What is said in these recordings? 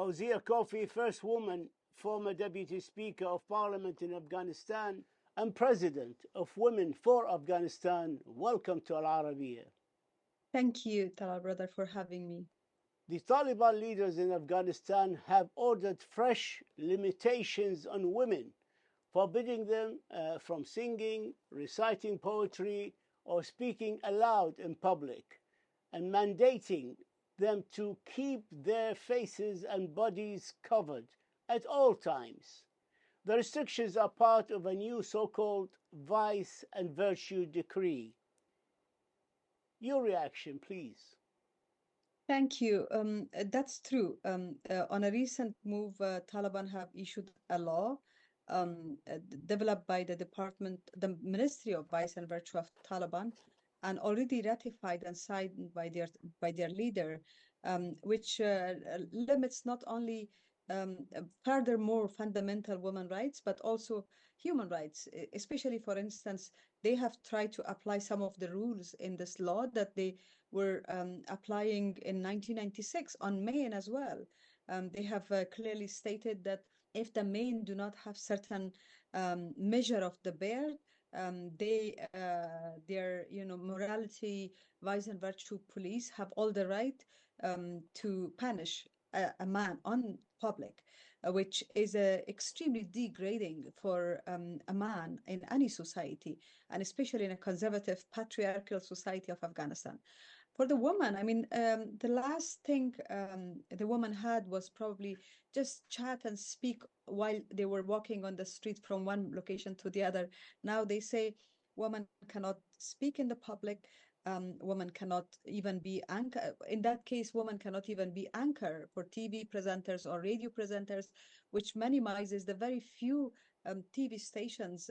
Fawzia Koofi, first woman, former Deputy Speaker of Parliament in Afghanistan and President of Women for Afghanistan. Welcome to Al-Arabiya. Thank you, Talal brother, for having me. The Taliban leaders in Afghanistan have ordered fresh limitations on women, forbidding them from singing, reciting poetry, or speaking aloud in public, and mandating them to keep their faces and bodies covered at all times. The restrictions are part of a new so-called Vice and Virtue Decree. Your reaction, please. Thank you. That's true. On a recent move, Taliban have issued a law developed by the Ministry of Vice and Virtue of Taliban, and already ratified and signed by their leader, which limits not only furthermore fundamental women rights, but also human rights. Especially, for instance, they have tried to apply some of the rules in this law that they were applying in 1996 on men as well. They have clearly stated that if the men do not have certain measure of the beard, their morality, vice and virtue police have all the right to punish a man on public, which is extremely degrading for a man in any society, and especially in a conservative patriarchal society of Afghanistan. For the woman, I mean, the last thing the woman had was probably just chat and speak while they were walking on the street from one location to the other. Now they say women cannot speak in the public. Women cannot even be anchor. In that case, women cannot even be anchor for TV presenters or radio presenters, which minimizes the very few TV stations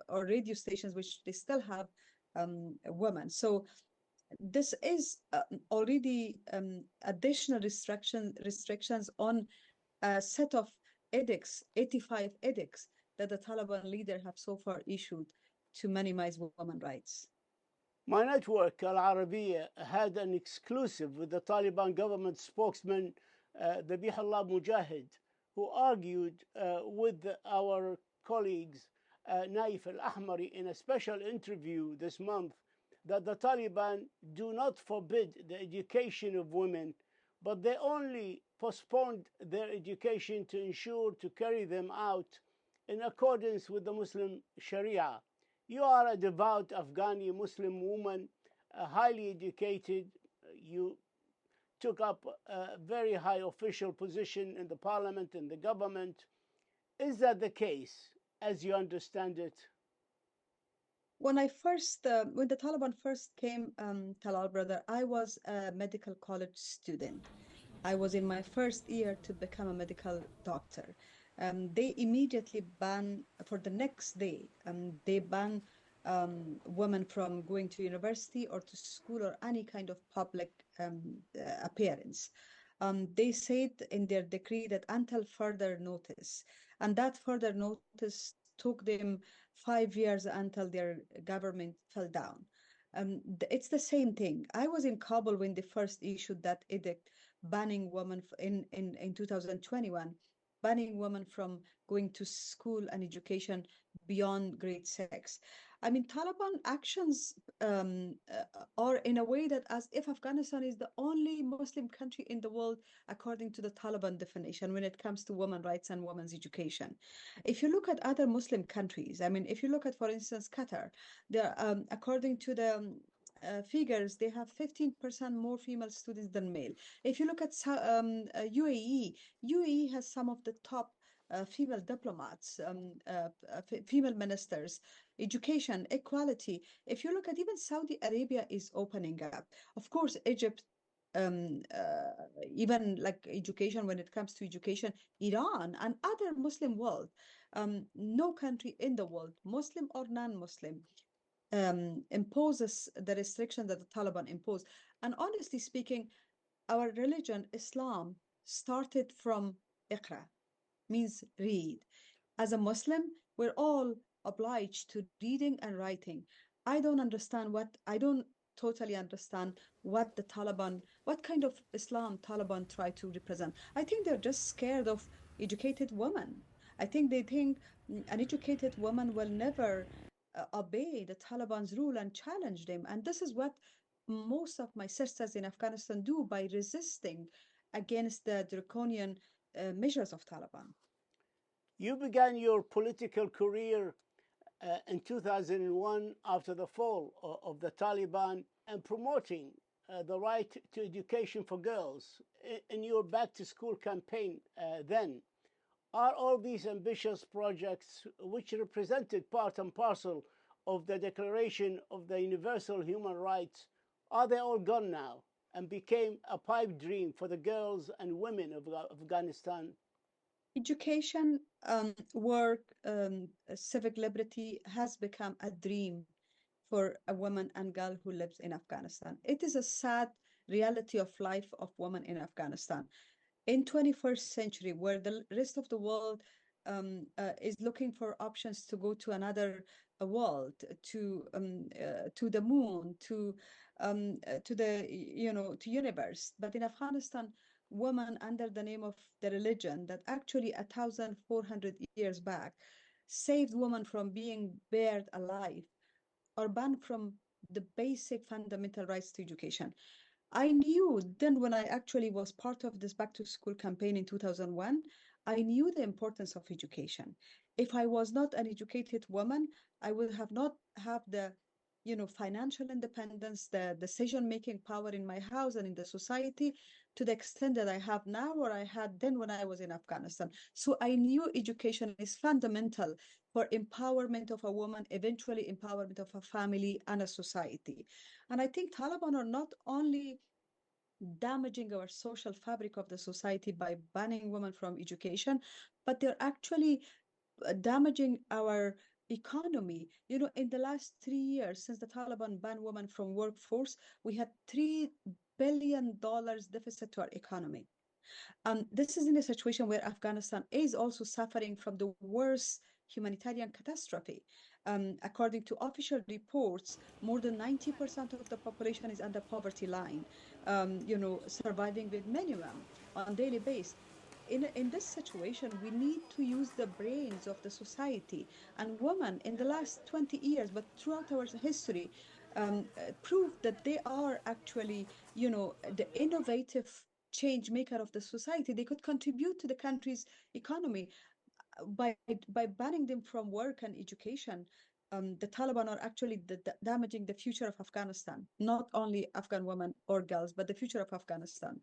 or radio stations which they still have women. So this is already additional restrictions on a set of edicts, 85 edicts that the Taliban leader have so far issued to minimize women's rights. My network, Al-Arabiya, had an exclusive with the Taliban government spokesman, Dhabihullah Mujahid, who argued with our colleagues, Naif Al-Ahmari, in a special interview this month, that the Taliban do not forbid the education of women, but they only postponed their education to ensure to carry them out in accordance with the Muslim Sharia. You are a devout Afghani Muslim woman, highly educated. You took up a very high official position in the parliament and the government. Is that the case, as you understand it? When the Taliban first came, Talal brother, I was a medical college student. I was in my first year to become a medical doctor. They immediately ban, for the next day, they ban women from going to university or to school or any kind of public appearance. They said in their decree that until further notice, and that further notice took them 5 years until their government fell down. It's the same thing. I was in Kabul when they first issued that edict banning women in 2021, banning women from going to school and education beyond grade 6. I mean, Taliban actions are in a way that as if Afghanistan is the only Muslim country in the world, according to the Taliban definition, when it comes to women's rights and women's education. If you look at other Muslim countries, I mean, if you look at, for instance, Qatar, according to the figures, they have 15% more female students than male. If you look at UAE has some of the top female diplomats, female ministers, education, equality. If you look at even Saudi Arabia is opening up. Of course, Egypt, even like education, when it comes to education, Iran and other Muslim world, no country in the world, Muslim or non-Muslim, imposes the restriction that the Taliban imposed. And honestly speaking, our religion, Islam, started from Iqra, means read. As a Muslim, we're all obliged to reading and writing. I don't understand totally understand what the Taliban, what kind of Islam Taliban try to represent. I think they're just scared of educated women. I think they think an educated woman will never obey the Taliban's rule and challenge them. And this is what most of my sisters in Afghanistan do by resisting against the draconian measures of Taliban. You began your political career in 2001 after the fall of the Taliban and promoting the right to education for girls in your back to school campaign then. Are all these ambitious projects, which represented part and parcel of the Declaration of the Universal Human Rights, are they all gone now and became a pipe dream for the girls and women of Afghanistan? Education, work, civic liberty has become a dream for a woman and girl who lives in Afghanistan. It is a sad reality of life of women in Afghanistan. In 21st century, where the rest of the world is looking for options to go to another world, to the moon, to the to universe, but in Afghanistan, women under the name of the religion that actually 1,400 years back saved women from being buried alive or banned from the basic fundamental rights to education. I knew then when I actually was part of this back to school campaign in 2001, I knew the importance of education. If I was not an educated woman, I would have not have the financial independence, the decision-making power in my house and in the society to the extent that I have now or I had then when I was in Afghanistan. So I knew education is fundamental for empowerment of a woman, eventually empowerment of a family and a society. And I think Taliban are not only damaging our social fabric of the society by banning women from education, but they're actually damaging our economy. In the last 3 years, since the Taliban banned women from workforce, we had $3 billion deficit to our economy. This is in a situation where Afghanistan is also suffering from the worst humanitarian catastrophe. According to official reports, more than 90% of the population is under poverty line, surviving with minimum on daily basis. In this situation, we need to use the brains of the society. And women in the last 20 years, but throughout our history, proved that they are actually, the innovative change maker of the society. They could contribute to the country's economy by banning them from work and education. The Taliban are actually damaging the future of Afghanistan, not only Afghan women or girls, but the future of Afghanistan.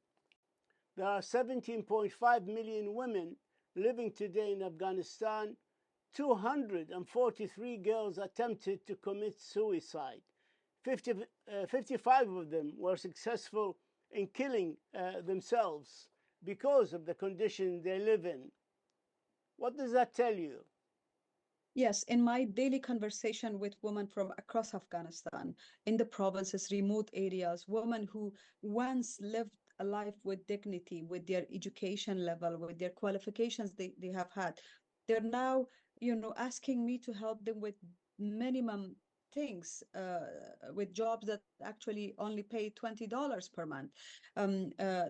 There are 17.5 million women living today in Afghanistan. 243 girls attempted to commit suicide. 55 of them were successful in killing themselves because of the condition they live in. What does that tell you? Yes, in my daily conversation with women from across Afghanistan, in the provinces, remote areas, women who once lived a life with dignity, with their education level, with their qualifications they have had, they're now, asking me to help them with minimum things, with jobs that actually only pay $20 per month.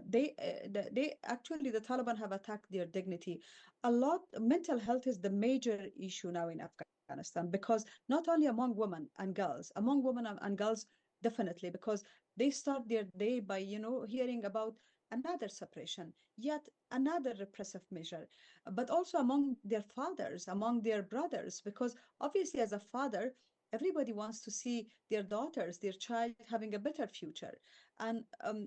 They actually, the Taliban have attacked their dignity a lot. Mental health is the major issue now in Afghanistan because not only among women and girls, among women and girls, definitely, because they start their day by, hearing about another suppression, yet another repressive measure, but also among their fathers, among their brothers, because obviously as a father, everybody wants to see their daughters, their child having a better future. And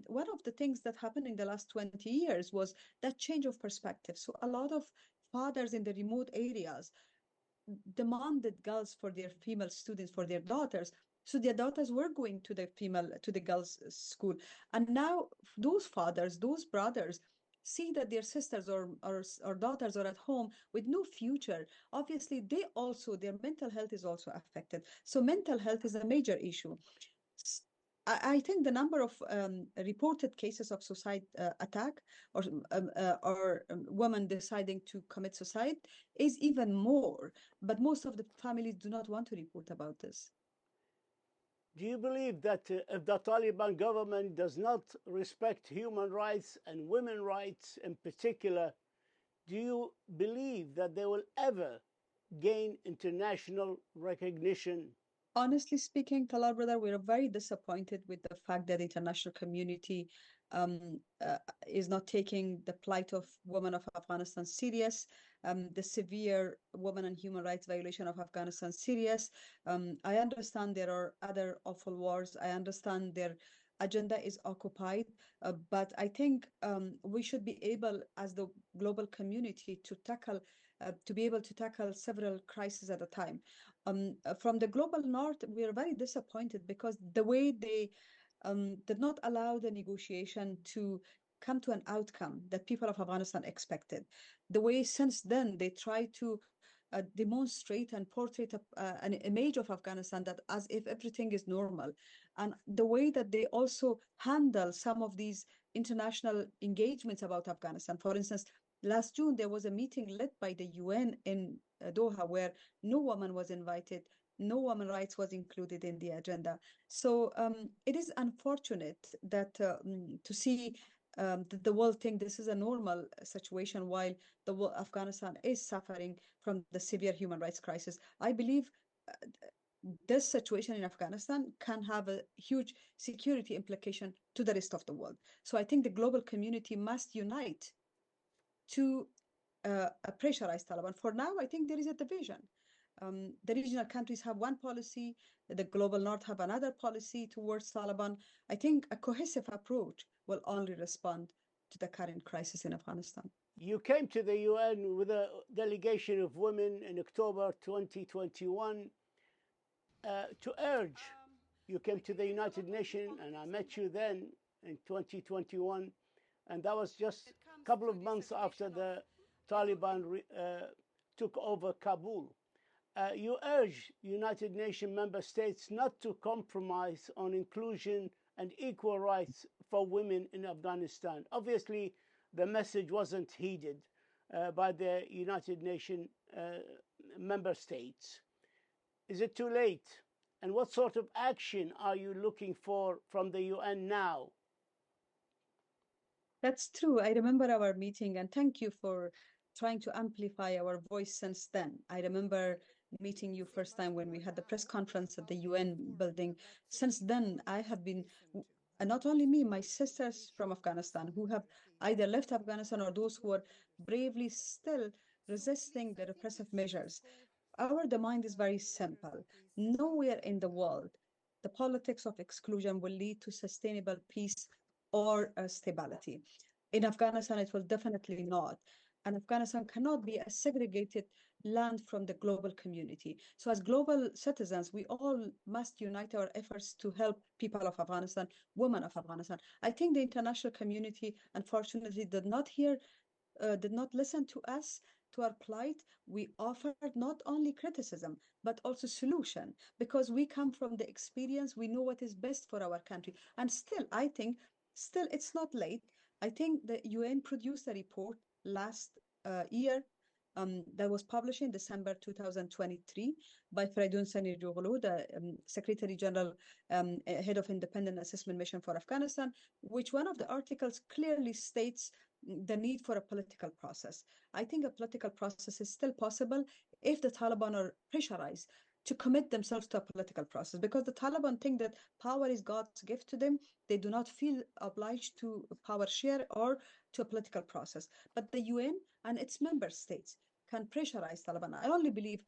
one of the things that happened in the last 20 years was that change of perspective. So a lot of fathers in the remote areas demanded girls for their female students, for their daughters. So their daughters were going to the girls' school. And now those fathers, those brothers, see that their sisters or daughters are at home with no future. Obviously, their mental health is also affected. So mental health is a major issue. I think the number of reported cases of suicide attack or women deciding to commit suicide is even more. But most of the families do not want to report about this. Do you believe that if the Taliban government does not respect human rights and women's rights in particular, do you believe that they will ever gain international recognition? Honestly speaking, Talal brother, we're very disappointed with the fact that the international community um, uh, is not taking the plight of women of Afghanistan serious, the severe women and human rights violation of Afghanistan serious. I understand there are other awful wars. I understand their agenda is occupied, but I think we should be able, as the global community, to be able to tackle several crises at a time. From the global north, we are very disappointed because the way they did not allow the negotiation to come to an outcome that people of Afghanistan expected. The way since then they try to demonstrate and portray an image of Afghanistan that as if everything is normal. And the way that they also handle some of these international engagements about Afghanistan. For instance, last June, there was a meeting led by the UN in Doha where no woman was invited, no woman rights was included in the agenda. So it is unfortunate that to see the world think this is a normal situation while Afghanistan is suffering from the severe human rights crisis. I believe uh, this situation in Afghanistan can have a huge security implication to the rest of the world. So I think the global community must unite to pressurize Taliban. For now, I think there is a division. The regional countries have one policy, the global north have another policy towards Taliban. I think a cohesive approach will only respond to the current crisis in Afghanistan. You came to the UN with a delegation of women in October 2021 to urge. You came to the United Nations, and I met you then in 2021, and that was just a couple of months after the Taliban took over Kabul. You urge United Nations member states not to compromise on inclusion and equal rights for women in Afghanistan. Obviously, the message wasn't heeded by the United Nations member states. Is it too late? And what sort of action are you looking for from the UN now? That's true. I remember our meeting, and thank you for trying to amplify our voice since then. I remember meeting you first time when we had the press conference at the UN building. Since then, I have been, and not only me, my sisters from Afghanistan who have either left Afghanistan or those who are bravely still resisting the repressive measures. Our demand is very simple. Nowhere in the world the politics of exclusion will lead to sustainable peace or stability. In Afghanistan, it will definitely not. And Afghanistan cannot be a segregated land from the global community. So, as global citizens, we all must unite our efforts to help people of Afghanistan, women of Afghanistan. I think the international community, unfortunately, did not listen to us, to our plight. We offered not only criticism, but also solution, because we come from the experience, we know what is best for our country. And still, I think, still it's not late. I think the UN produced a report last year that was published in December 2023 by Fredun Saniroglu, the Secretary General, Head of Independent Assessment Mission for Afghanistan, which one of the articles clearly states the need for a political process. I think a political process is still possible if the Taliban are pressurized to commit themselves to a political process, because the Taliban think that power is God's gift to them. They do not feel obliged to power share or to a political process. But the UN and its member states can pressurize Taliban. I only believe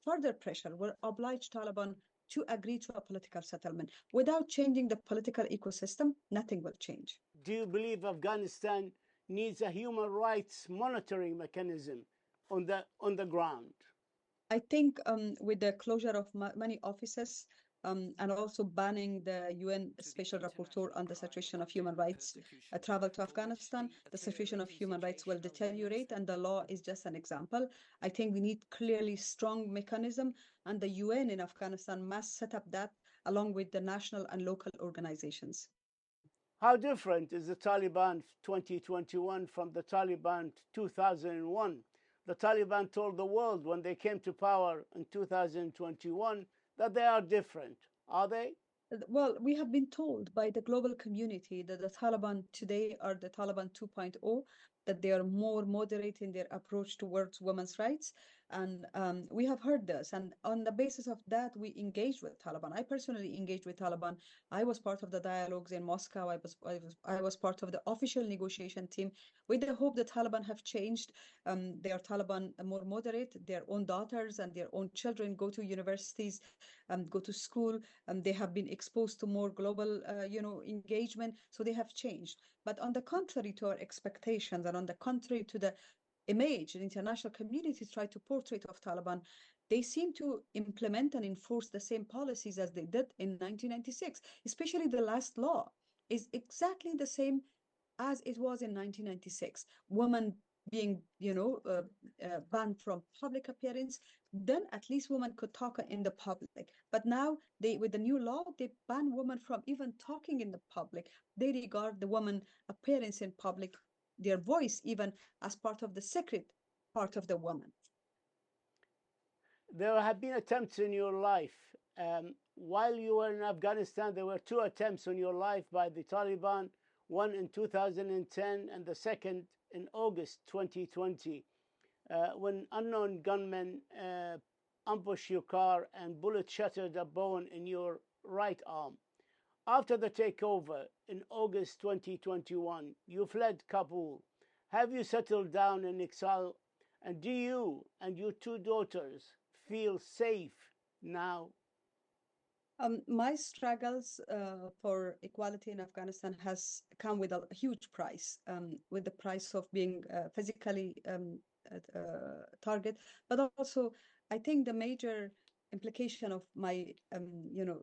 further pressure will oblige Taliban to agree to a political settlement. Without changing the political ecosystem, nothing will change. Do you believe Afghanistan needs a human rights monitoring mechanism on the ground? I think with the closure of many offices and also banning the UN Special Rapporteur on the situation of human rights travel to Afghanistan, the situation of human rights will deteriorate, and the law is just an example. I think we need clearly strong mechanism, and the UN in Afghanistan must set up that along with the national and local organizations. How different is the Taliban 2021 from the Taliban 2001? The Taliban told the world when they came to power in 2021 that they are different. Are they? Well, we have been told by the global community that the Taliban today are the Taliban 2.0, that they are more moderate in their approach towards women's rights. And we have heard this. And on the basis of that, we engaged with Taliban. I personally engaged with Taliban. I was part of the dialogues in Moscow. I was part of the official negotiation team with the hope that Taliban have changed. They are Taliban more moderate. Their own daughters and their own children go to universities, go to school. They have been exposed to more global, engagement, so they have changed. But on the contrary to our expectations, and on the contrary to the image the international community tried to portray of Taliban, they seem to implement and enforce the same policies as they did in 1996. Especially the last law is exactly the same as it was in 1996. Women being, banned from public appearance, then at least women could talk in the public. But now with the new law, they ban women from even talking in the public. They regard the woman appearance in public, their voice even, as part of the sacred part of the woman. There have been attempts in your life. While you were in Afghanistan, there were two attempts on your life by the Taliban, one in 2010 and the second in August 2020, when unknown gunmen ambushed your car and bullets shattered a bone in your right arm. After the takeover in August 2021, you fled Kabul. Have you settled down in exile? And do you and your two daughters feel safe now? My struggles for equality in Afghanistan has come with a huge price, with the price of being physically target, but also I think the major implication of my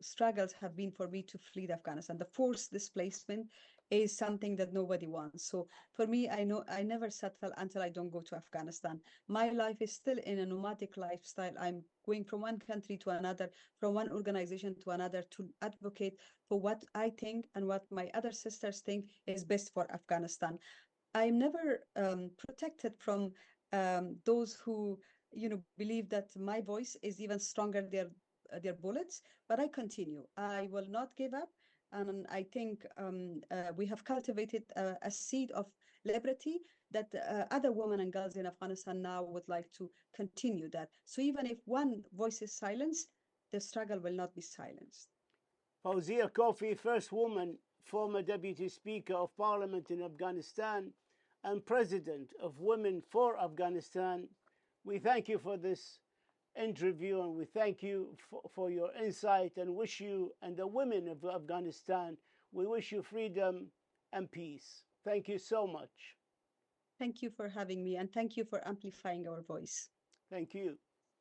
struggles have been for me to flee Afghanistan. The forced displacement is something that nobody wants. So for me, I know I never settle until I don't go to Afghanistan. My life is still in a nomadic lifestyle. I'm going from one country to another, from one organization to another, to advocate for what I think and what my other sisters think is best for Afghanistan. I'm never protected from those who, believe that my voice is even stronger their bullets. But I continue. I will not give up, and I think we have cultivated a seed of liberty that other women and girls in Afghanistan now would like to continue that. So even if one voice is silenced, the struggle will not be silenced. Fawzia Koofi, first woman, former Deputy Speaker of Parliament in Afghanistan and President of Women for Afghanistan, we thank you for this interview, and we thank you for your insight, and wish you and the women of Afghanistan, we wish you freedom and peace. Thank you so much. Thank you for having me, and thank you for amplifying our voice. Thank you.